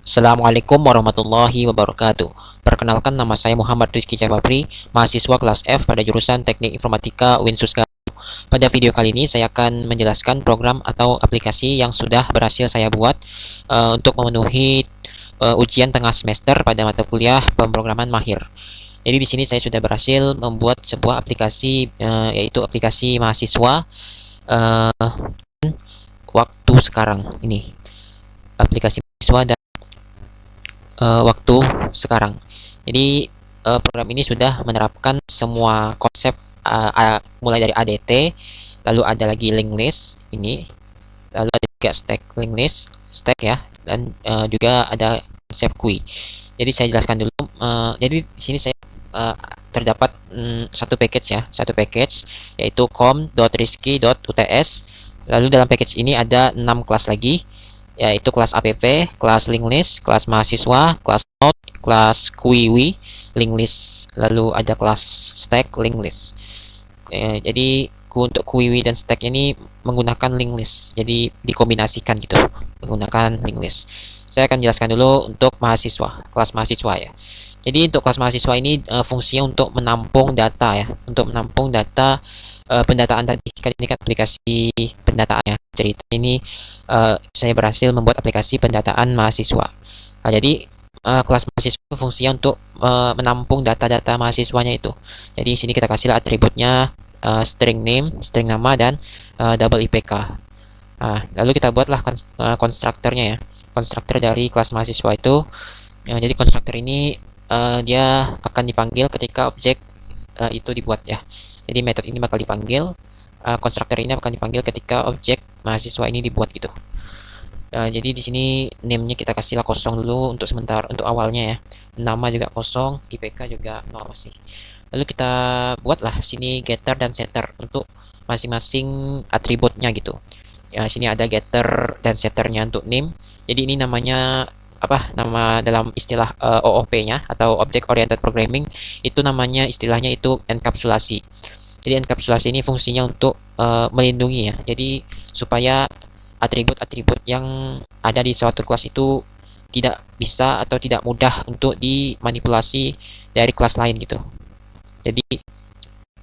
Assalamualaikum warahmatullahi wabarakatuh. Perkenalkan, nama saya Muhammad Rizky Cababri, mahasiswa kelas F pada jurusan Teknik Informatika Winsus. Pada video kali ini saya akan menjelaskan program atau aplikasi yang sudah berhasil saya buat untuk memenuhi ujian tengah semester pada mata kuliah pemrograman mahir. Jadi di sini saya sudah berhasil membuat sebuah aplikasi, yaitu aplikasi mahasiswa uh, waktu sekarang ini. Aplikasi mahasiswa dan waktu sekarang. Jadi program ini sudah menerapkan semua konsep, mulai dari ADT, lalu ada lagi link list ini, lalu ada juga stack link list, stack ya, dan juga ada konsep QUI. Jadi saya jelaskan dulu. Jadi di sini saya terdapat satu package yaitu com.risky.uts. Lalu dalam package ini ada 6 kelas lagi, yaitu kelas app, kelas link list, kelas mahasiswa, kelas node, kelas QUI, link list, lalu ada kelas stack link list. Jadi untuk QUI dan stack ini menggunakan link list, jadi dikombinasikan gitu menggunakan link list. Saya akan jelaskan dulu untuk mahasiswa, kelas mahasiswa ya. Jadi untuk kelas mahasiswa ini fungsinya untuk menampung data ya, untuk menampung data pendataan tadi. Kan ini kan aplikasi pendataannya. Cerita ini saya berhasil membuat aplikasi pendataan mahasiswa. Nah, jadi kelas mahasiswa fungsinya untuk menampung data-data mahasiswanya itu. Jadi sini kita kasih atributnya string name, string nama, dan double IPK. Lalu kita buatlah konstruktornya ya. Konstruktor dari kelas mahasiswa itu. Jadi konstruktor ini dia akan dipanggil ketika objek itu dibuat ya. Jadi metode ini bakal dipanggil, konstruktor ini akan dipanggil ketika objek mahasiswa ini dibuat gitu. Jadi di sini name-nya kita kasihlah kosong dulu untuk sementara, untuk awalnya ya. Nama juga kosong, IPK juga 0 masih. Lalu kita buatlah sini getter dan setter untuk masing-masing atributnya gitu. Ya, sini ada getter dan setternya untuk name. Jadi ini namanya apa, nama dalam istilah OOP-nya atau Object Oriented Programming itu namanya, istilahnya itu enkapsulasi. Jadi enkapsulasi ini fungsinya untuk melindungi ya. Jadi supaya atribut-atribut yang ada di suatu kelas itu tidak bisa atau tidak mudah untuk dimanipulasi dari kelas lain gitu. Jadi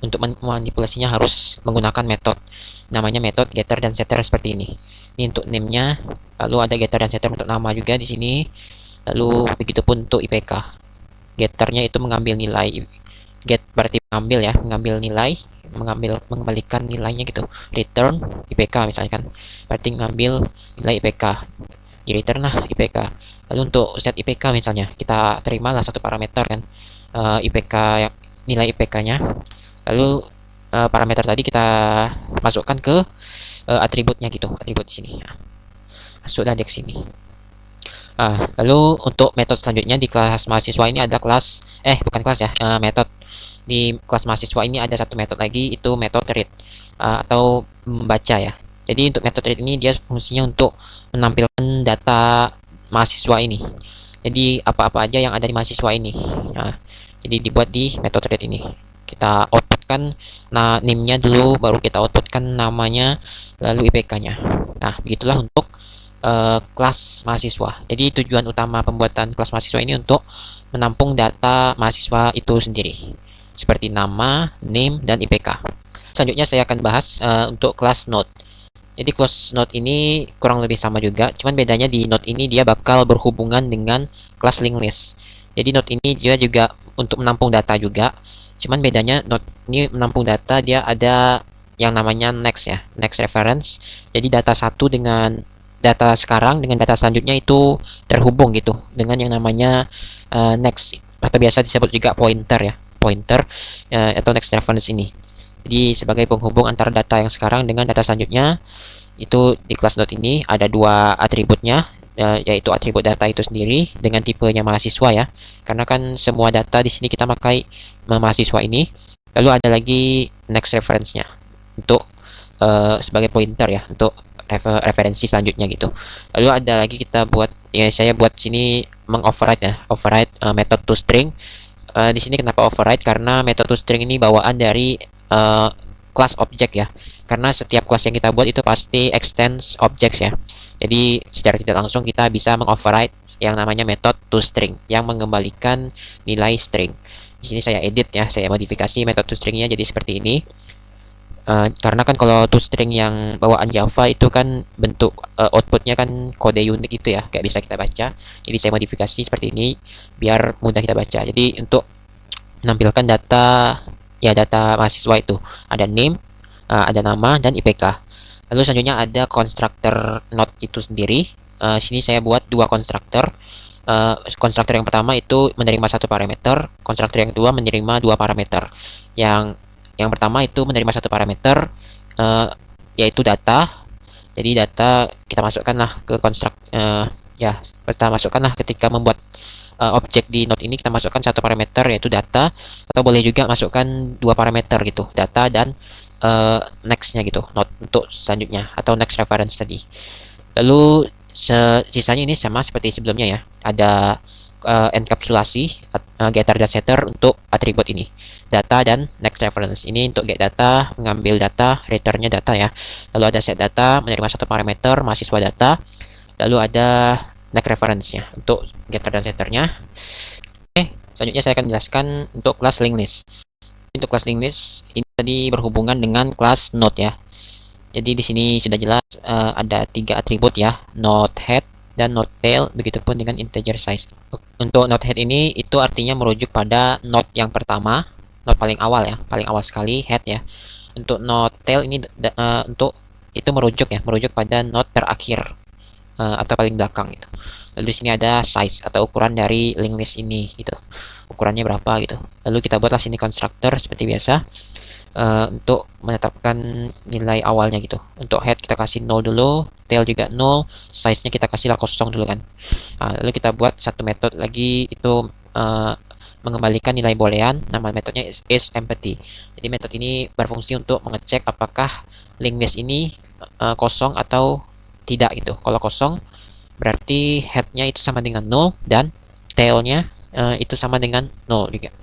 untuk memanipulasinya harus menggunakan metode, namanya metode getter dan setter seperti ini. Ini untuk name-nya, lalu ada getter dan setter untuk nama juga di sini. Lalu begitupun untuk IPK. Getternya itu mengambil nilai, get berarti mengambil nilai, mengembalikan nilainya gitu. Return IPK misalkan, berarti mengambil nilai IPK, di return lah IPK. Lalu untuk set IPK misalnya, kita terimalah satu parameter kan, IPK, nilai IPK-nya. Lalu parameter tadi kita masukkan ke atributnya gitu, atribut di sini. Masuklah di sini. Lalu untuk metode selanjutnya di kelas mahasiswa ini ada kelas, bukan kelas ya, metode. Di kelas mahasiswa ini ada satu metode lagi, itu metode read atau membaca ya. Jadi untuk metode read ini dia fungsinya untuk menampilkan data mahasiswa ini. Jadi apa-apa aja yang ada di mahasiswa ini. Jadi dibuat di metode read ini. Kita outputkan name-nya dulu, baru kita outputkan namanya, lalu IPK-nya. Nah, begitulah untuk kelas mahasiswa. Jadi tujuan utama pembuatan kelas mahasiswa ini untuk menampung data mahasiswa itu sendiri, seperti nama, name, dan IPK. Selanjutnya saya akan bahas untuk kelas node. Jadi kelas node ini kurang lebih sama juga, cuman bedanya di node ini dia bakal berhubungan dengan kelas link list. Jadi node ini dia juga untuk menampung data juga, cuman bedanya node ini menampung data, dia ada yang namanya next ya, next reference. Jadi data satu dengan data sekarang dengan data selanjutnya itu terhubung gitu dengan yang namanya next, atau biasa disebut juga pointer ya, pointer atau next reference ini. Jadi sebagai penghubung antara data yang sekarang dengan data selanjutnya. Itu di kelas node ini ada dua atributnya, yaitu atribut data itu sendiri dengan tipenya mahasiswa ya, karena kan semua data di sini kita pakai mahasiswa ini. Lalu ada lagi next reference-nya untuk sebagai pointer ya, untuk referensi selanjutnya gitu. Lalu ada lagi kita buat ya, saya buat sini mengoverride ya, override method toString. Di sini kenapa override, karena method toString ini bawaan dari kelas object ya, karena setiap kelas yang kita buat itu pasti extends objects ya. Jadi secara tidak langsung kita bisa mengoverride yang namanya metode toString yang mengembalikan nilai string. Di sini saya edit ya, saya modifikasi metode toStringnya jadi seperti ini. Karena kan kalau toString yang bawaan Java itu kan bentuk outputnya kan kode unik itu ya, kayak bisa kita baca. Jadi saya modifikasi seperti ini biar mudah kita baca. Jadi untuk menampilkan data, ya data mahasiswa itu ada name, ada nama dan IPK. Lalu selanjutnya ada constructor node itu sendiri. Sini saya buat dua constructor. Constructor yang pertama itu menerima satu parameter, constructor yang kedua menerima dua parameter. Yang pertama itu menerima satu parameter, yaitu data. Jadi data kita masukkanlah ke konstruk, ya kita masukkanlah ketika membuat objek di node ini, kita masukkan satu parameter yaitu data, atau boleh juga masukkan dua parameter gitu, data dan nextnya gitu, node untuk selanjutnya atau next reference tadi. Lalu sisanya ini sama seperti sebelumnya ya, ada enkapsulasi getter dan setter untuk atribut ini, data dan next reference. Ini untuk get data, mengambil data, returnnya data ya. Lalu ada set data, menerima satu parameter mahasiswa data. Lalu ada next reference-nya untuk getter dan setternya. Oke, selanjutnya saya akan jelaskan untuk kelas linked list. Untuk kelas linked list ini tadi berhubungan dengan kelas node ya. Jadi di sini sudah jelas ada tiga atribut ya, node head dan node tail, begitupun dengan integer size. Untuk node head ini itu artinya merujuk pada node yang pertama, node paling awal ya, paling awal sekali head ya. Untuk node tail ini untuk itu merujuk pada node terakhir atau paling belakang gitu. Lalu di sini ada size atau ukuran dari linked list ini gitu. Ukurannya berapa gitu. Lalu kita buatlah sini constructor seperti biasa. Untuk menetapkan nilai awalnya gitu. Untuk head kita kasih 0 dulu, tail juga 0, size-nya kita kasihlah kosong dulu kan. Lalu kita buat satu metode lagi itu mengembalikan nilai boolean, nama metodenya is empty. Jadi metode ini berfungsi untuk mengecek apakah linked list ini kosong atau tidak gitu. Kalau kosong berarti head-nya itu sama dengan 0 dan tail-nya itu sama dengan 0 juga.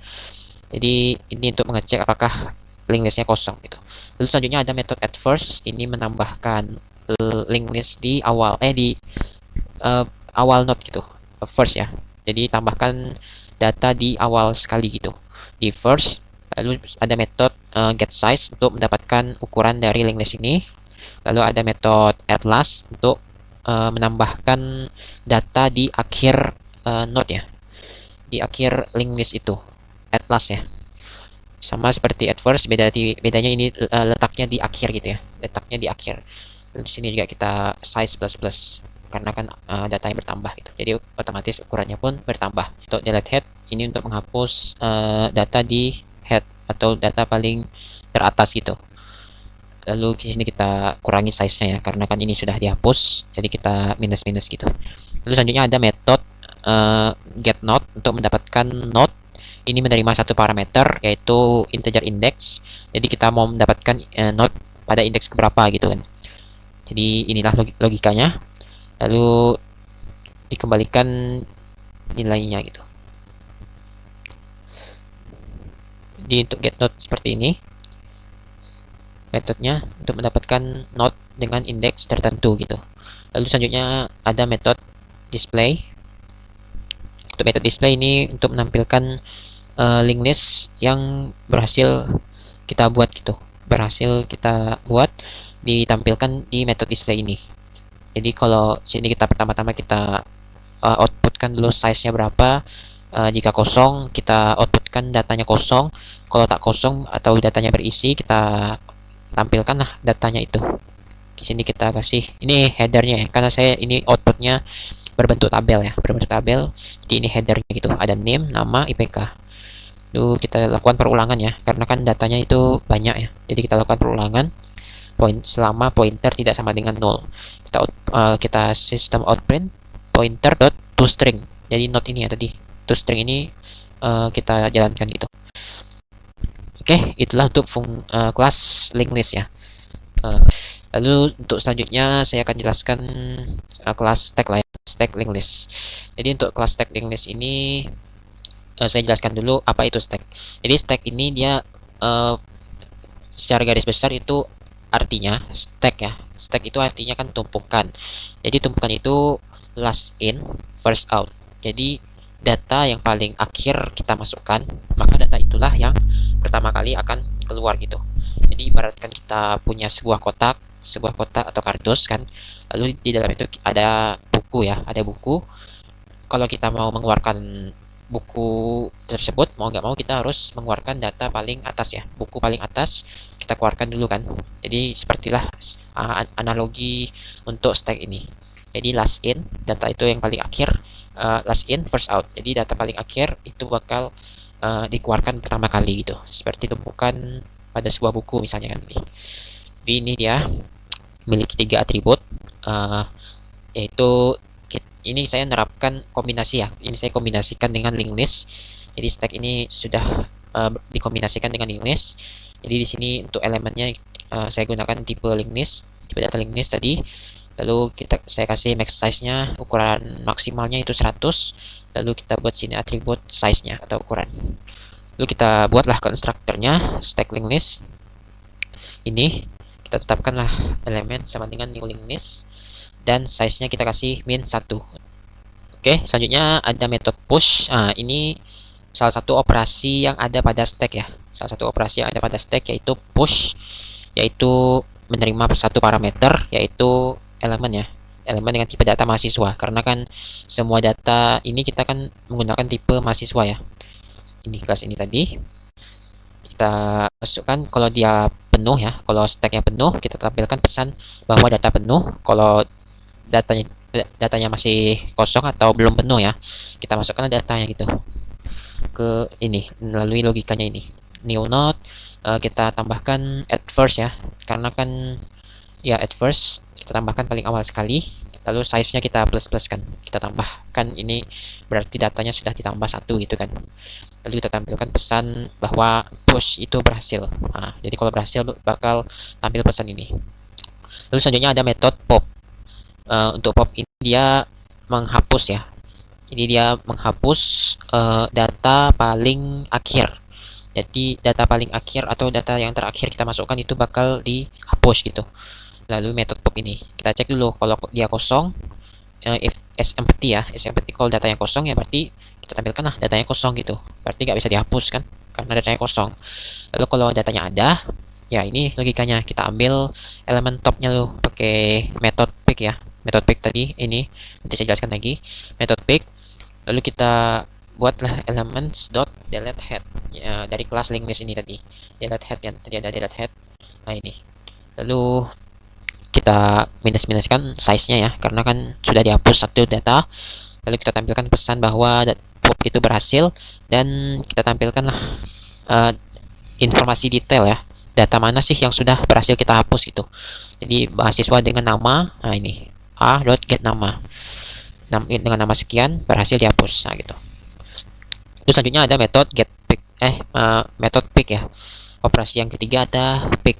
Jadi ini untuk mengecek apakah linked list-nya kosong gitu. Lalu selanjutnya ada metode add first, ini menambahkan linked list di awal awal node gitu, first ya. Jadi tambahkan data di awal sekali gitu, di first. Lalu ada metode get size untuk mendapatkan ukuran dari linked list ini. Lalu ada metode add last untuk menambahkan data di akhir node ya, di akhir linked list itu, add last ya. Sama seperti at first, bedanya ini letaknya di akhir gitu ya, letaknya di akhir. Lalu di sini juga kita size plus karena kan datanya bertambah gitu, jadi otomatis ukurannya pun bertambah. Untuk delete head ini untuk menghapus data di head atau data paling teratas gitu. Lalu di sini kita kurangi size-nya ya, karena kan ini sudah dihapus, jadi kita minus gitu. Lalu selanjutnya ada metode get node untuk mendapatkan node. Ini menerima satu parameter yaitu integer index. Jadi kita mau mendapatkan node pada indeks keberapa gitu kan. Jadi inilah logikanya. Lalu dikembalikan nilainya gitu. Jadi untuk get node seperti ini metodenya untuk mendapatkan node dengan indeks tertentu gitu. Lalu selanjutnya ada metode display. Untuk metode display ini untuk menampilkan linked list yang berhasil kita buat gitu, ditampilkan di metode display ini. Jadi kalau sini kita pertama-tama kita outputkan dulu size-nya berapa. Jika kosong kita outputkan datanya kosong, kalau tak kosong atau datanya berisi kita tampilkanlah datanya itu. Di sini kita kasih ini headernya ya, karena saya ini outputnya berbentuk tabel ya, jadi ini headernya gitu, ada name, nama, IPK. Lalu kita lakukan perulangan ya, karena kan datanya itu banyak ya, jadi kita lakukan perulangan selama pointer tidak sama dengan 0. Kita sistem outprint pointer dot toString. Jadi node ini ya tadi, toString ini kita jalankan itu. Oke, itulah untuk kelas linked list ya. Lalu untuk selanjutnya saya akan jelaskan kelas stack lah ya, stack linked list. Jadi untuk kelas stack linked list ini saya jelaskan dulu apa itu stack. Jadi stack ini dia secara garis besar itu artinya stack ya. Stack itu artinya kan tumpukan. Jadi tumpukan itu last in, first out. Jadi data yang paling akhir kita masukkan, maka data itulah yang pertama kali akan keluar gitu. Jadi ibaratkan kita punya sebuah kotak atau kardus kan. Lalu di dalam itu ada buku ya, ada buku. Kalau kita mau mengeluarkan buku tersebut, mau nggak mau kita harus mengeluarkan data paling atas ya, buku paling atas kita keluarkan dulu kan. Jadi sepertilah analogi untuk stack ini. Jadi last in, data itu yang paling akhir, last in first out. Jadi data paling akhir itu bakal dikeluarkan pertama kali gitu, seperti tumpukan pada sebuah buku misalnya kan. Ini dia memiliki 3 atribut, yaitu ini saya nerapkan kombinasi ya. Ini saya kombinasikan dengan linked list. Jadi stack ini sudah dikombinasikan dengan linked list. Jadi di sini untuk elemennya saya gunakan tipe linked list, tipe data linked list tadi. Lalu saya kasih max size-nya, ukuran maksimalnya itu 100. Lalu kita buat sini atribut size-nya atau ukuran. Lalu kita buatlah konstruktornya stack linked list. Ini kita tetapkanlah elemen sama dengan new linked list. Dan size-nya kita kasih min 1. Oke, selanjutnya ada metode push. Ini salah satu operasi yang ada pada stack ya. Salah satu operasi yang ada pada stack yaitu push, yaitu menerima satu parameter, yaitu elemen ya. Elemen dengan tipe data mahasiswa. Karena kan semua data ini kita kan menggunakan tipe mahasiswa ya. Ini kelas ini tadi. Kita masukkan kalau dia penuh ya. Kalau stacknya penuh, kita tampilkan pesan bahwa data penuh. Kalau datanya masih kosong atau belum penuh ya, kita masukkan datanya gitu ke ini melalui logikanya ini. New node, kita tambahkan at first ya, karena kan ya at first kita tambahkan paling awal sekali. Lalu size nya kita plus-pluskan, kita tambahkan ini berarti datanya sudah ditambah 1 gitu kan. Lalu kita tampilkan pesan bahwa push itu berhasil. Jadi kalau berhasil bakal tampil pesan ini. Lalu selanjutnya ada metode pop. Untuk pop ini dia menghapus ya. Jadi dia menghapus data paling akhir. Jadi data paling akhir atau data yang terakhir kita masukkan itu bakal dihapus gitu. Lalu metode pop ini kita cek dulu kalau dia kosong, if as empty ya, as empty kalau datanya kosong ya berarti kita tampilkan lah datanya kosong gitu. Berarti nggak bisa dihapus kan karena datanya kosong. Lalu kalau datanya ada, ya ini logikanya kita ambil elemen topnya loh pakai metode pick ya. Metode pick tadi ini nanti saya jelaskan lagi. Metode pick, lalu kita buatlah elements dot delete head ya, dari kelas linked list ini tadi. Delete head ya, tadi ada delete head. Nah ini. Lalu kita minus-minuskan size-nya ya, karena kan sudah dihapus satu data. Lalu kita tampilkan pesan bahwa pop itu berhasil dan kita tampilkanlah informasi detail ya. Data mana sih yang sudah berhasil kita hapus gitu. Jadi mahasiswa dengan nama, nah ini a.get nama dengan nama sekian berhasil dihapus, nah gitu. Terus selanjutnya ada metode get pick, metode pick ya. Operasi yang ketiga ada pick.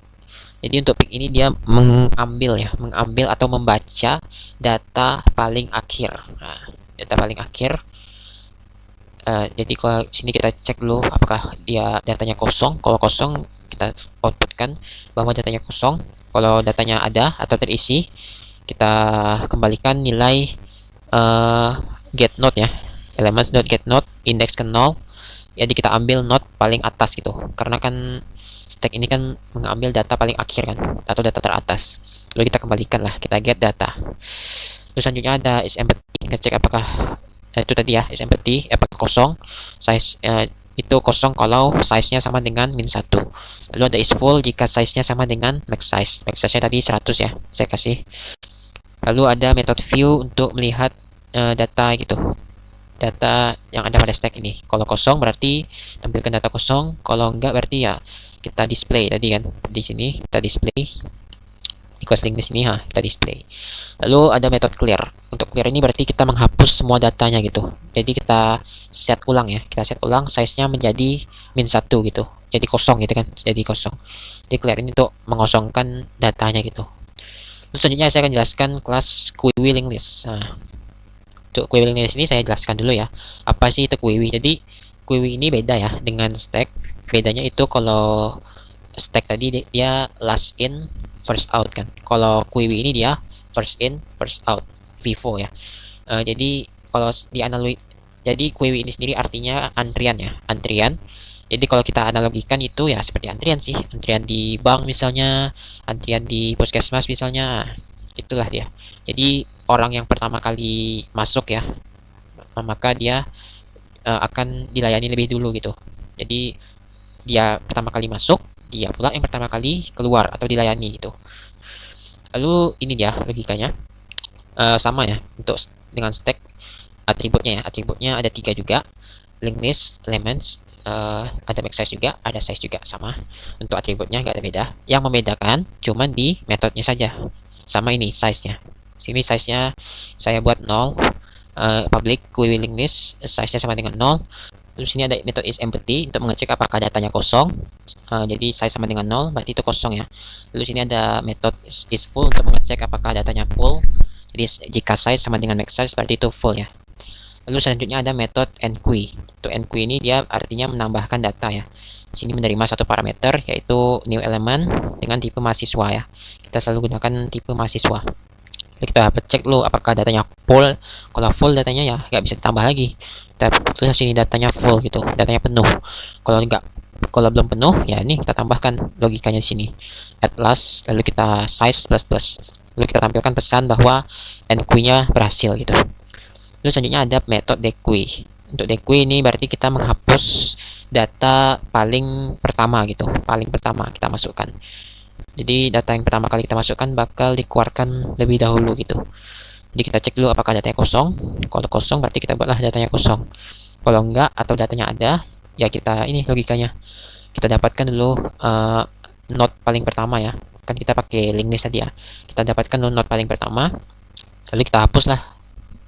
Jadi untuk pick ini dia mengambil atau membaca data paling akhir. Nah, data paling akhir. Jadi kalau sini kita cek dulu apakah dia datanya kosong. Kalau kosong kita outputkan bahwa datanya kosong. Kalau datanya ada atau terisi, kita kembalikan nilai get node ya, elements dot get node index ke 0. Jadi kita ambil node paling atas gitu, karena kan stack ini kan mengambil data paling akhir kan atau data teratas. Lalu kita kembalikan lah, kita get data. Terus selanjutnya ada is empty, ngecek apakah itu tadi ya, is empty apakah kosong. Size itu kosong kalau size-nya sama dengan min 1. Lalu ada is full jika size-nya sama dengan max size. Max size-nya tadi 100 ya, saya kasih. Lalu ada metode view untuk melihat data gitu. Data yang ada pada stack ini. Kalau kosong berarti tampilkan data kosong, kalau enggak berarti ya kita display tadi kan. Di sini kita display. Di kelas link di sini kita display. Lalu ada metode clear. Untuk clear ini berarti kita menghapus semua datanya gitu. Jadi kita set ulang ya. Kita set ulang size-nya menjadi min 1 gitu. Jadi kosong gitu kan. Jadi kosong. Jadi clear ini untuk mengosongkan datanya gitu. Terus selanjutnya saya akan jelaskan kelas query linked list. Nah, untuk query linked list ini saya jelaskan dulu ya. Apa sih itu query? Jadi query ini beda ya dengan stack. Bedanya itu kalau stack tadi dia last in first out kan. Kalau QW ini dia first in first out, FIFO ya. Jadi kalau di analogi, jadi QW ini sendiri artinya antrian ya, antrian. Jadi kalau kita analogikan itu ya seperti antrian sih, antrian di bank misalnya, antrian di puskesmas misalnya, itulah dia. Jadi orang yang pertama kali masuk ya, maka dia akan dilayani lebih dulu gitu. Jadi dia pertama kali masuk, dia pula yang pertama kali keluar atau dilayani gitu. Lalu ini dia logikanya. Sama ya untuk dengan stack atributnya ya. Atributnya ada 3 juga. Linked list, elements, ada max size juga, ada size juga sama. Untuk atributnya nggak ada beda. Yang membedakan cuman di metodenya saja. Sama ini size-nya. Sini size-nya saya buat 0. Public query linked list, size-nya sama dengan 0. Terus sini ada method is empty untuk mengecek apakah datanya kosong. Jadi size sama dengan 0, berarti itu kosong ya. Lalu sini ada method is full untuk mengecek apakah datanya full. Jadi jika size sama dengan max size berarti itu full ya. Lalu selanjutnya ada method enqueue. Untuk enqueue ini dia artinya menambahkan data ya. Sini menerima satu parameter yaitu new element dengan tipe mahasiswa ya. Kita selalu gunakan tipe mahasiswa. Lalu kita cek dulu apakah datanya full. Kalau full datanya ya nggak bisa ditambah lagi. Kita tulis sini datanya full gitu, datanya penuh. Kalau belum penuh ya ini kita tambahkan logikanya di sini. At last, lalu kita size plus plus. Lalu kita tampilkan pesan bahwa enqueue-nya berhasil gitu. Lalu selanjutnya ada metode dequeue. Untuk dequeue ini berarti kita menghapus data paling pertama gitu, paling pertama kita masukkan. Jadi data yang pertama kali kita masukkan bakal dikeluarkan lebih dahulu gitu. Jadi kita cek dulu apakah datanya kosong. Kalau kosong berarti kita buatlah datanya kosong. Kalau enggak atau datanya ada, ya kita ini logikanya. Kita dapatkan dulu node paling pertama ya. Kan kita pakai linked list tadi ya. Kita dapatkan dulu node paling pertama. Lalu kita hapuslah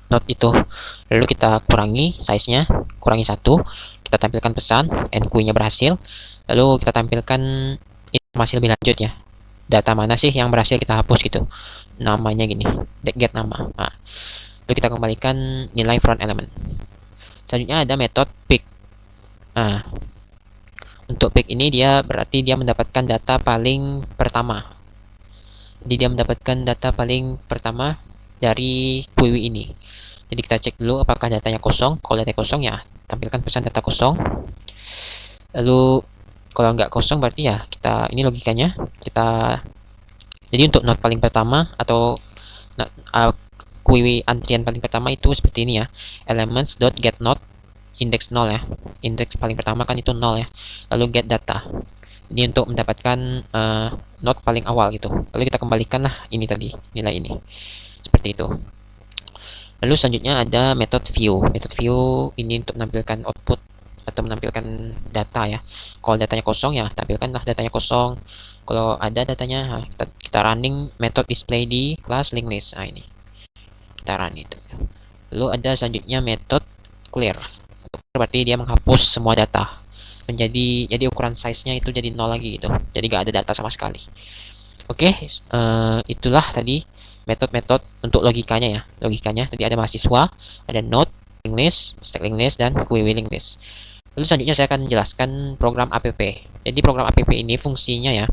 node itu. Lalu kita kurangi size-nya, kurangi 1. Kita tampilkan pesan enqueue-nya berhasil. Lalu kita tampilkan informasi lebih lanjut ya. Data mana sih yang berhasil kita hapus gitu. Namanya gini, get nama. Nah, lalu kita kembalikan nilai front element. Selanjutnya ada metode pick. Nah, untuk pick ini dia berarti dia mendapatkan data paling pertama. Jadi dia mendapatkan data paling pertama dari query ini. Jadi kita cek dulu apakah datanya kosong. Kalau datanya kosong ya tampilkan pesan data kosong. Lalu kalau nggak kosong berarti ya kita ini logikanya kita. Jadi untuk node paling pertama atau query antrian paling pertama itu seperti ini ya. Elements.get node index 0 ya. Index paling pertama kan itu 0 ya. Lalu get data. Ini untuk mendapatkan node paling awal gitu. Lalu kita kembalikanlah ini tadi, nilai ini. Seperti itu. Lalu selanjutnya ada method view. Method view ini untuk menampilkan output atau menampilkan data ya. Kalau datanya kosong ya tampilkanlah datanya kosong. Kalau ada datanya kita running method display di kelas linked list. Nah ini kita run itu. Lalu ada selanjutnya method clear. Berarti dia menghapus semua data. Jadi ukuran size-nya itu jadi 0 lagi gitu. Jadi gak ada data sama sekali. Oke, itulah tadi metode-metode untuk logikanya ya. Logikanya tadi ada mahasiswa, ada node, linked list, stack linked list, dan query linked list. Lalu selanjutnya saya akan menjelaskan program app. Jadi program app ini fungsinya ya,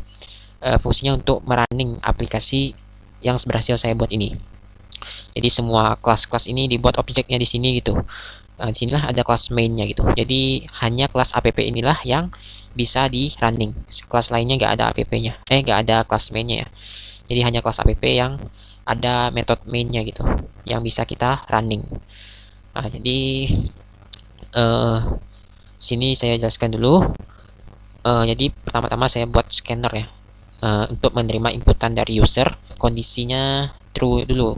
fungsinya untuk merunning aplikasi yang berhasil saya buat ini. Jadi semua kelas-kelas ini dibuat objeknya di sini gitu. Di sinilah ada kelas mainnya gitu. Jadi hanya kelas app inilah yang bisa di running. Kelas lainnya nggak ada app-nya. Nggak ada kelas mainnya ya. Jadi hanya kelas app yang ada metode mainnya gitu, yang bisa kita running. Nah, jadi sini saya jelaskan dulu. Jadi pertama-tama saya buat scanner ya, untuk menerima inputan dari user. Kondisinya true dulu,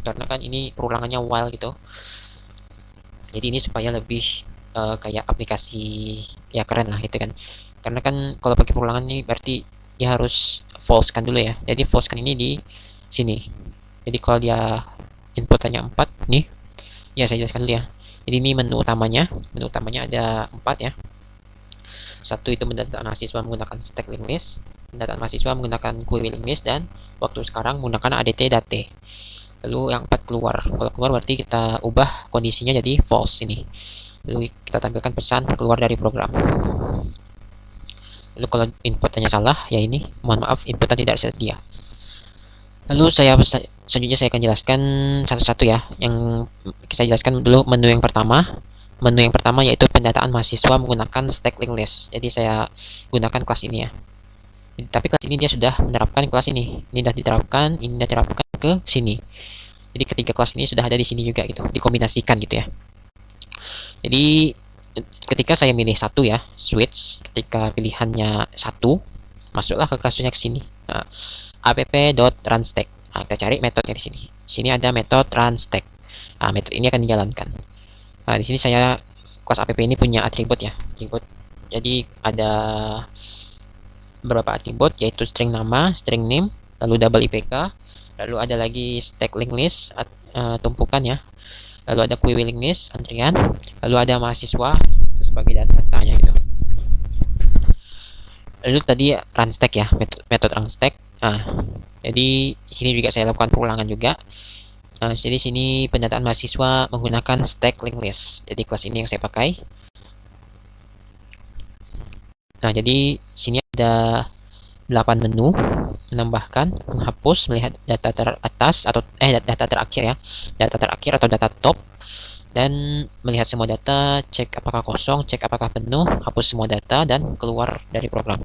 karena kan ini perulangannya while gitu. Jadi ini supaya lebih kayak aplikasi ya keren lah gitu kan. Karena kan kalau pakai perulangan ini berarti dia harus false kan dulu ya. Jadi false kan ini di sini. Jadi kalau dia inputannya 4 nih, ya saya jelaskan dulu ya. Jadi ini menu utamanya ada 4 ya. Satu itu pendataan mahasiswa menggunakan stack linked list, pendataan mahasiswa menggunakan query linked list, dan waktu sekarang menggunakan adt date. Lalu yang 4 keluar. Kalau keluar berarti kita ubah kondisinya jadi false ini. Lalu kita tampilkan pesan keluar dari program. Lalu kalau inputnya salah, ya ini mohon maaf inputnya tidak sedia. Lalu selanjutnya saya akan jelaskan satu-satu ya. Yang saya jelaskan dulu menu yang pertama. Menu yang pertama yaitu pendataan mahasiswa menggunakan stack linked list. Jadi saya gunakan kelas ini ya. Tapi kelas ini dia sudah menerapkan kelas ini. Ini sudah diterapkan, ini sudah diterapkan ke sini. Jadi ketiga kelas ini sudah ada di sini juga gitu, dikombinasikan gitu ya. Jadi ketika saya milih satu ya, switch, ketika pilihannya satu, masuklah ke kasusnya ke sini. Nah, app.runstack. Nah, kita cari metodenya di sini. Sini ada metode runstack. Nah, metode ini akan dijalankan. Nah, di sini saya kelas app ini punya atribut ya, atribut. Jadi ada beberapa atribut yaitu string nama, string name, lalu double IPK, lalu ada lagi stack linked list, tumpukan ya, lalu ada query linked list, antrian, lalu ada mahasiswa sebagai datanya gitu. Lalu tadi runstack ya, metode runstack. Jadi sini juga saya lakukan perulangan juga. Jadi sini pendataan mahasiswa menggunakan stack linked list. Jadi kelas ini yang saya pakai. Nah, jadi sini ada 8 menu, menambahkan, menghapus, melihat data teratas atau data terakhir ya, data terakhir atau data top, dan melihat semua data, cek apakah kosong, cek apakah penuh, hapus semua data, dan keluar dari program.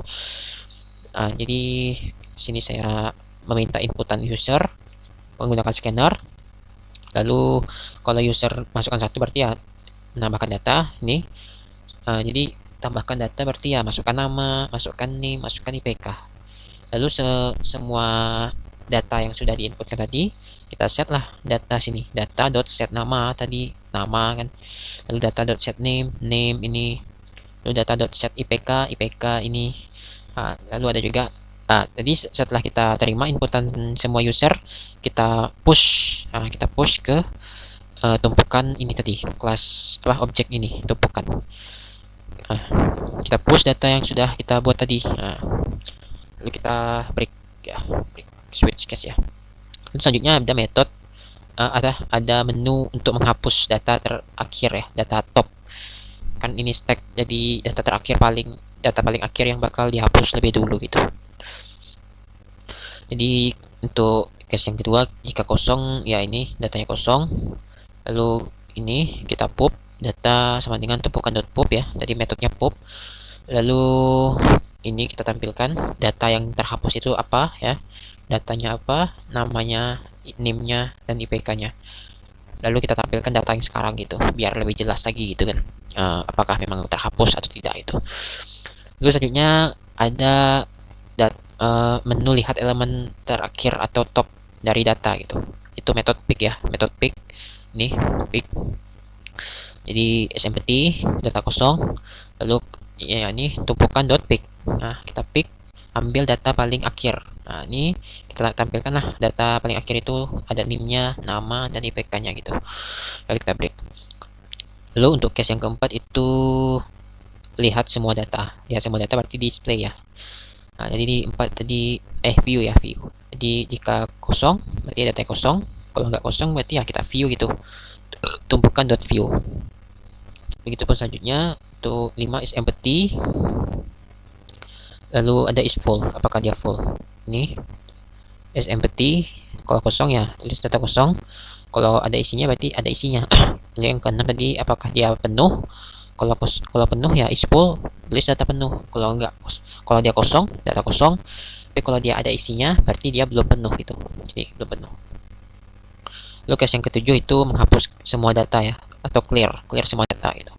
Jadi sini saya meminta inputan user menggunakan scanner. Lalu kalau user masukkan satu berarti ya menambahkan data ini. Jadi tambahkan data berarti ya masukkan nama, masukkan name, masukkan IPK. Lalu semua data yang sudah diinputkan tadi kita set lah data sini, data.set nama tadi, nama kan, lalu data.set name, name ini, lalu data.set IPK, IPK ini. Lalu ada juga tadi setelah kita terima inputan semua user, kita push ke tumpukan ini tadi, kelas objek ini tumpukan. Kita push data yang sudah kita buat tadi. Lalu kita break ya, break switch case ya. Lalu selanjutnya ada metode, ada menu untuk menghapus data terakhir ya, data top. Kan ini stack, jadi data paling akhir yang bakal dihapus lebih dulu gitu. Jadi untuk case yang kedua, jika kosong ya ini datanya kosong. Lalu ini kita pop data sama dengan tumpukan.pop ya, tadi metodenya pop. Lalu ini kita tampilkan data yang terhapus itu apa ya, datanya apa, namanya, name-nya, dan IPK-nya. Lalu kita tampilkan data yang sekarang gitu, biar lebih jelas lagi gitu kan, apakah memang terhapus atau tidak itu. Lalu selanjutnya ada menu lihat elemen terakhir atau top dari data gitu. Itu metode pick ya, metode pick. Ini pick. Jadi SMPT data kosong, lalu ya ini tumpukan dot pick. Nah, kita pick, ambil data paling akhir. Nah, ini kita tampilkan lah data paling akhir itu ada name-nya, nama, dan IPK-nya gitu. Lalu kita break. Lalu untuk case yang keempat itu lihat semua data. Lihat semua data berarti display ya. Nah, jadi di 4 tadi view ya, view. Jadi jika kosong berarti data kosong. Kalau nggak kosong berarti ya kita view gitu. Tumpukan dot view. Begitupun selanjutnya untuk 5 is empty. Lalu ada is full, apakah dia full. Ini is empty, kalau kosong ya tulis data kosong, kalau ada isinya berarti ada isinya. Lalu yang keenam tadi apakah dia penuh, kalau penuh ya is full, tulis data penuh. Kalau enggak, kalau dia kosong, data kosong. Tapi kalau dia ada isinya berarti dia belum penuh gitu, jadi belum penuh. Lalu case yang ketujuh itu menghapus semua data ya, atau clear semua data gitu.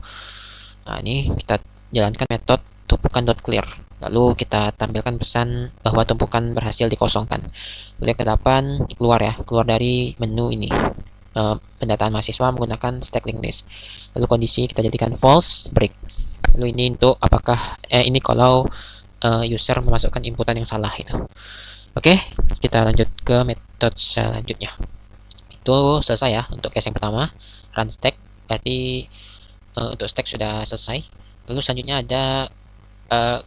Nah, ini kita jalankan metode tumpukan.clear. Lalu kita tampilkan pesan bahwa tumpukan berhasil dikosongkan. Lalu yang ke-8 keluar ya, keluar dari menu ini. Pendataan mahasiswa menggunakan stack linked list. Lalu kondisi kita jadikan false, break. Lalu ini untuk apakah ini kalau user memasukkan inputan yang salah itu. Oke, kita lanjut ke metode selanjutnya. Itu selesai ya untuk case yang pertama, run stack. Berarti untuk stack sudah selesai. Lalu selanjutnya ada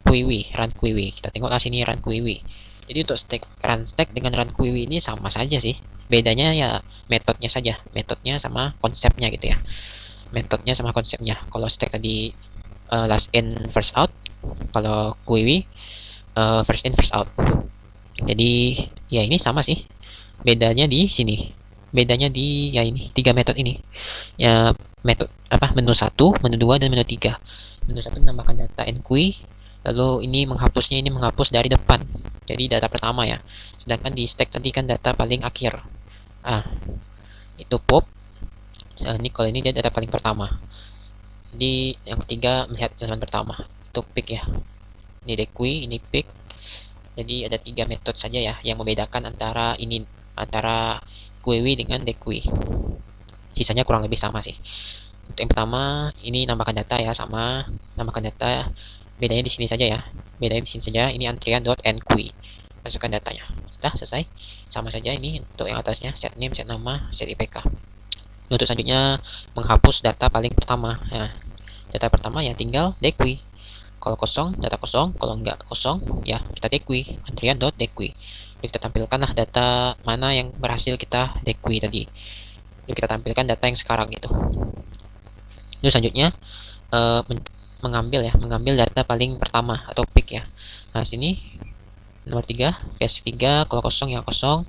query, run query. Kita tengoklah sini run query. Jadi untuk run stack dengan run query ini sama saja sih. Bedanya ya metodenya saja, metodenya sama konsepnya gitu ya. Metodenya sama konsepnya. Kalau stack tadi last in first out, kalau query first in first out. Jadi ya ini sama sih. bedanya di sini. Bedanya di ya ini, tiga metode ini. Ya, metode apa? Menu 1, menu 2 dan menu 3. Menu 1 menambahkan data enqueue, lalu ini menghapusnya, ini menghapus dari depan. Jadi data pertama ya. Sedangkan di stack tadi kan data paling akhir. Itu pop. Ini kalau ini dia data paling pertama. Jadi yang ketiga melihat elemen pertama. Itu pick ya. Ini dequeue, ini pick. Jadi ada tiga metode saja ya yang membedakan antara queue dengan dequeue. Sisanya kurang lebih sama sih. Untuk yang pertama ini nambahkan data ya, sama nambahkan data, bedanya di sini saja ya. Bedanya di sini saja, ini antrian.enqueue. Masukkan datanya. Sudah selesai. Sama saja ini untuk yang atasnya, set name, set nama, set IPK. Untuk selanjutnya menghapus data paling pertama. Nah, data pertama ya tinggal dequeue. Kalau kosong, data kosong. Kalau enggak kosong, ya kita dequeue. Antrian.dequeue. Kita tampilkanlah data mana yang berhasil kita dequeue tadi. Lalu kita tampilkan data yang sekarang itu. Lalu selanjutnya mengambil data paling pertama atau pick ya. Nah, sini nomor 3, case 3, kalau kosong ya kosong,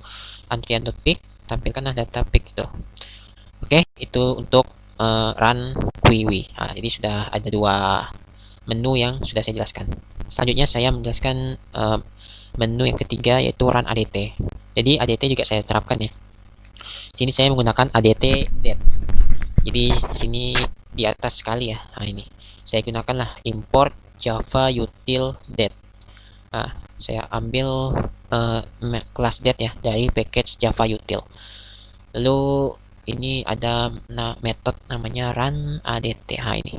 antrian.pick, tampilkanlah data pick itu. Oke, itu untuk run queue. Nah, jadi sudah ada dua menu yang sudah saya jelaskan. Selanjutnya saya menjelaskan menu yang ketiga, yaitu run ADT. Jadi ADT juga saya terapkan ya. Sini saya menggunakan ADT det. Jadi sini di atas sekali ya. Nah, ini saya gunakanlah import java util det. Nah, saya ambil kelas det ya dari package java util. Lalu ini ada metode namanya run adt. Nah, ini.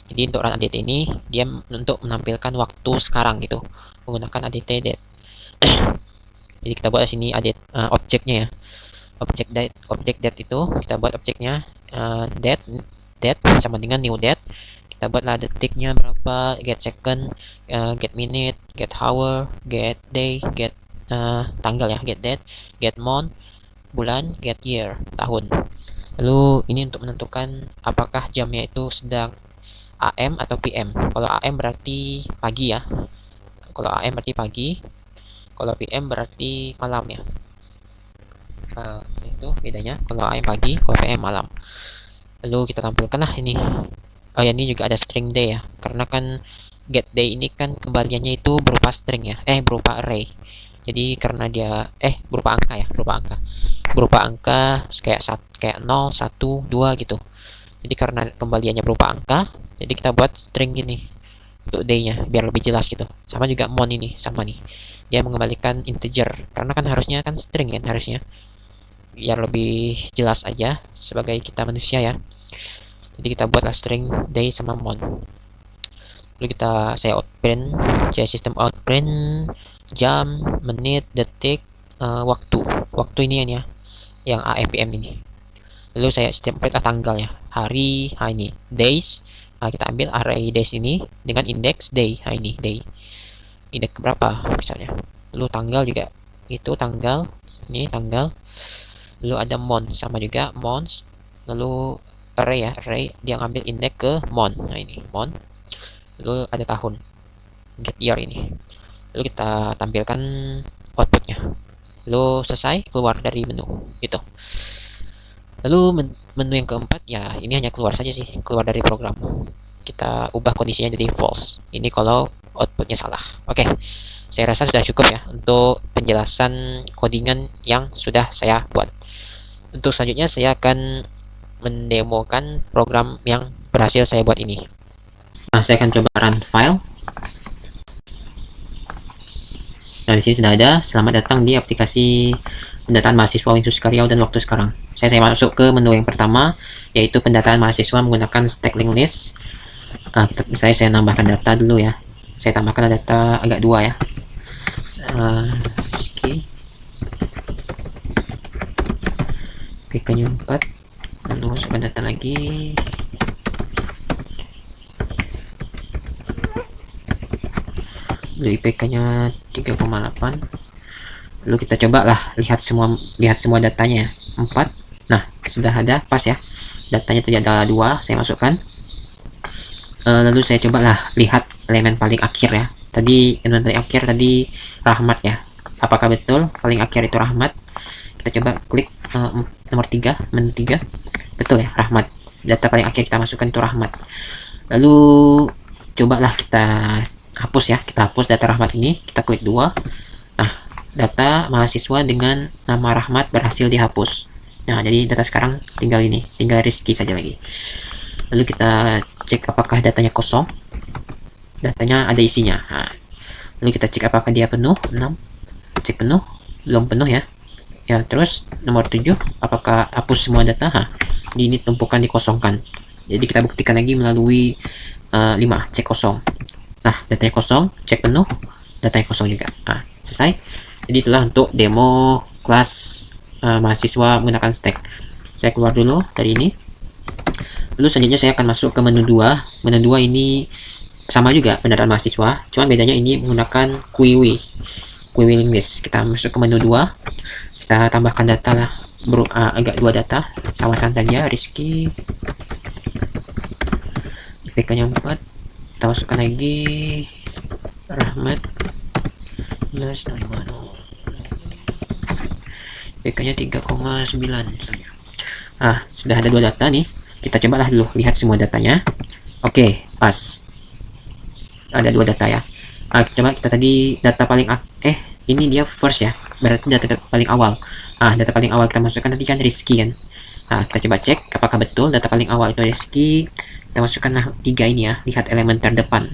Jadi untuk run adt ini dia untuk menampilkan waktu sekarang gitu, menggunakan adt det. Jadi kita buat di sini objeknya ya. Objek det itu kita buat objeknya det sama dengan new det. Kita buatlah detiknya berapa, get second, get minute, get hour, get day, get tanggal ya, get date, get month, bulan, get year, tahun. Lalu ini untuk menentukan apakah jamnya itu sedang AM atau PM. Kalau AM berarti pagi ya. Kalau AM berarti pagi. Kalau PM berarti malam ya. Itu bedanya. Kalau AM pagi, kalau PM malam. Lalu kita tampilkan lah ini. Ya, ini juga ada string day ya. Karena kan get day ini kan kembaliannya itu berupa string ya. Berupa array. Jadi karena dia berupa angka ya, berupa angka kayak 0, 1, 2 gitu. Jadi karena kembaliannya berupa angka, jadi kita buat string gini untuk day-nya biar lebih jelas gitu. Sama juga mon ini, sama nih. Dia mengembalikan integer karena kan harusnya kan string ya harusnya. Biar lebih jelas aja sebagai kita manusia ya. Jadi kita buatlah string day sama mon. Lalu saya outprint, sistem outprint jam, menit, detik, waktu. Waktu ini ya, yang AM PM ini. Lalu saya sistem print tanggal ya, hari, ini days. Nah, kita ambil array days ini dengan index day. Nah, ini day. Indeks berapa misalnya. Lalu tanggal juga itu tanggal. Ini tanggal. Lalu ada month sama juga months. Lalu array ya, array dia ngambil indeks ke month. Nah, ini month. Lalu ada tahun. Get year ini. Lalu kita tampilkan outputnya. Lalu selesai, keluar dari menu itu. Lalu menu yang keempat ya, ini hanya keluar saja sih, keluar dari program. Kita ubah kondisinya jadi false. Ini kalau outputnya salah. Oke, saya rasa sudah cukup ya untuk penjelasan codingan yang sudah saya buat. Untuk selanjutnya saya akan mendemokan program yang berhasil saya buat ini. Nah, saya akan coba run file. Nah, di sini sudah ada. Selamat datang di aplikasi pendataan mahasiswa Winsus Karyau dan waktu sekarang. Saya masuk ke menu yang pertama, yaitu pendataan mahasiswa menggunakan stack linked list. Saya nambahkan data dulu ya. Saya tambahkan data agak dua ya. PK-nya 4. Lalu masukkan data lagi. Lalu IPK-nya 3,8. Lalu kita coba lah lihat semua datanya 4. Nah, sudah ada pas ya. Datanya tadi ada 2, saya masukkan. Lalu saya coba lah lihat elemen paling akhir ya. Tadi elemen paling akhir tadi Rahmat ya. Apakah betul paling akhir itu Rahmat? kita coba klik nomor 3, menu 3. Betul ya, Rahmat. Data paling akhir kita masukkan itu Rahmat. Lalu cobalah kita hapus ya, kita hapus data Rahmat ini, kita klik 2. Nah, data mahasiswa dengan nama Rahmat berhasil dihapus. Nah, jadi data sekarang tinggal ini, tinggal Rizky saja lagi. Lalu kita cek apakah datanya kosong. Datanya ada isinya. Nah, lalu kita cek apakah dia penuh. 6. Cek penuh. Belum penuh ya. Ya, terus nomor 7, apakah hapus semua data? Ini tumpukan dikosongkan. Jadi kita buktikan lagi melalui 5, cek kosong. Nah, datanya kosong, cek penuh, datanya kosong juga. Nah, selesai. Jadi itulah untuk demo kelas mahasiswa menggunakan stack. Saya keluar dulu dari ini. Lalu selanjutnya saya akan masuk ke menu 2. Menu 2 ini sama juga pendataan mahasiswa, cuman bedanya ini menggunakan Quiwi list. Kita masuk ke menu 2. Kita tambahkan data lah, agak 2 data, sama-sama saja. Rizky, IPK nya 4. Kita masukkan lagi Rahmat plus IPK nya 3,9 misalnya. Sudah ada 2 data nih. Kita cobalah dulu lihat semua datanya. Oke, pas. Ada 2 data ya. Coba kita tadi data paling ini dia first ya, berarti data paling awal. Data paling awal kita masukkan tadi kan Rizky kan. Kita coba cek apakah betul data paling awal itu Rizky. Kita masukkan 3 ini ya, lihat elemen terdepan.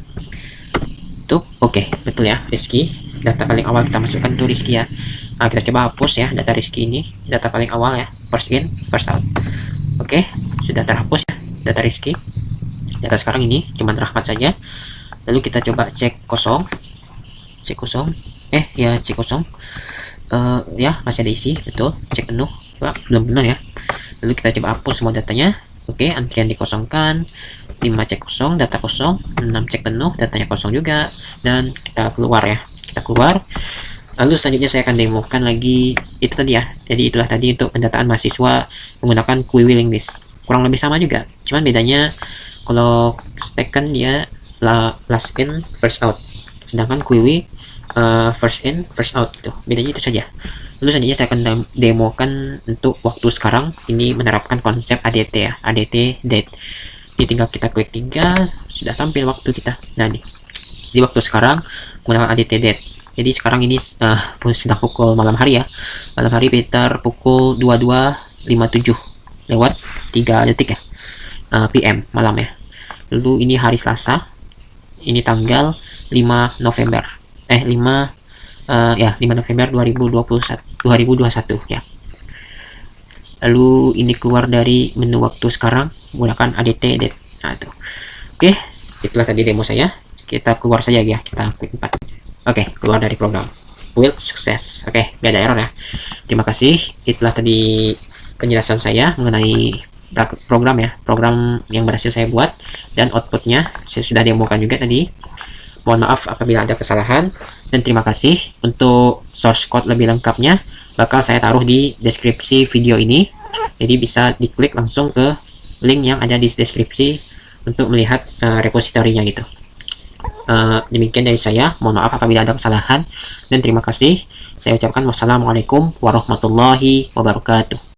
Tuh, oke, betul ya, Rizky. Data paling awal kita masukkan tuh Rizky ya. Kita coba hapus ya data Rizky ini, data paling awal ya, first in, first out. Oke, sudah terhapus ya data Rizky. Data sekarang ini cuma Rahmat saja. Lalu kita coba cek kosong. Cek kosong. Ya, cek kosong. Ya, masih ada isi, betul. Cek penuh. Belum penuh ya. Lalu kita coba hapus semua datanya. Oke, antrian dikosongkan. 5 cek kosong, data kosong. 6 cek penuh, datanya kosong juga. Dan kita keluar ya. Kita keluar. Lalu selanjutnya saya akan demokan lagi itu tadi ya. Jadi itulah tadi untuk pendataan mahasiswa menggunakan Quiwi list. Kurang lebih sama juga. Cuman bedanya kalau stack kan dia last in first out, sedangkan Quiwi first in first out gitu. Bedanya itu saja. Lalu selanjutnya saya akan demokan untuk waktu sekarang. Ini menerapkan konsep ADT ya, ADT date. Jadi tinggal kita klik 3, sudah tampil waktu kita. Nah nih, di waktu sekarang menggunakan ADT date. Jadi sekarang ini sedang pukul malam hari ya. Malam hari sekitar pukul 22.57 lewat 3 detik ya, PM malam ya. Lalu ini hari Selasa. Ini tanggal 5 November. 5 November 2021 ya. Lalu ini keluar dari menu waktu sekarang menggunakan ADT date. Nah, itu. Oke, itulah tadi demo saya. Kita keluar saja ya, kita klik 4. Oke, keluar dari program. Build sukses. Oke, gak ada error ya. Terima kasih. Itulah tadi penjelasan saya mengenai program ya, program yang berhasil saya buat, dan outputnya saya sudah demokan juga tadi. Mohon maaf apabila ada kesalahan, dan terima kasih. Untuk source code lebih lengkapnya bakal saya taruh di deskripsi video ini, jadi bisa diklik langsung ke link yang ada di deskripsi untuk melihat repositorinya gitu. Demikian dari saya, mohon maaf apabila ada kesalahan, dan terima kasih. Saya ucapkan wassalamualaikum warahmatullahi wabarakatuh.